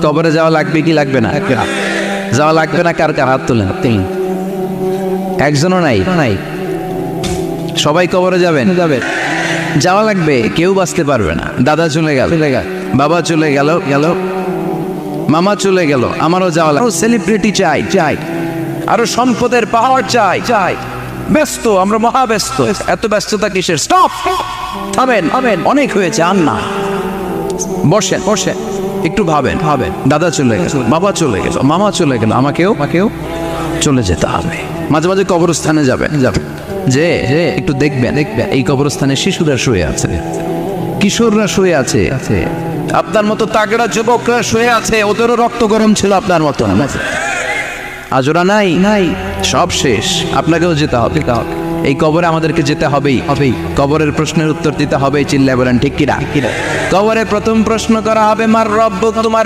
কবরে যাওয়া লাগবে কি লাগবে না? যাওয়া লাগবে না, কার কার হাত তোলেন? একজনও নাই। সবাই কবরে যাবেন? যাওয়া লাগবে, কেউ বাঁচতে পারবে না। দাদা চলে গেল, বাবা চলে গেল, মামা চলে গেল, আমারও যাওয়া লাগবে। সেলিব্রিটি চাই, আরো সম্পদের পাহাড় চাই। ব্যস্ত, আমরা মহা ব্যস্ত। এত ব্যস্ততা কিসের? স্টপ, থামেন, অনেক হয়েছে, আর না। বসেন, একটু ভাবেন। দাদা চলে গেল, বাবা চলে গেল, মামা চলে গেল, আমাকেও চলে যেতে হবে। মাঝে মাঝে কবরস্থানে যাবেন, যে একটু দেখবেন এই কবরস্থানে শিশুরা শুয়ে আছে, কিশোররা শুয়ে আছে, আপনার মতো তাগড়া যুবকরা শুয়ে আছে, ওদেরও রক্ত গরম ছিল আপনার মতো। আজ ওরা নাই, সব শেষ। আপনাকেও যেতে হবে। এই কবরে আমাদেরকে যেতে হবেই। কবরের প্রশ্নের উত্তর দিতে হবে। চিল্লায় বলেন ঠিক কিনা? কবরে প্রথম প্রশ্ন করা হবে, মার রব্বুক, তোমার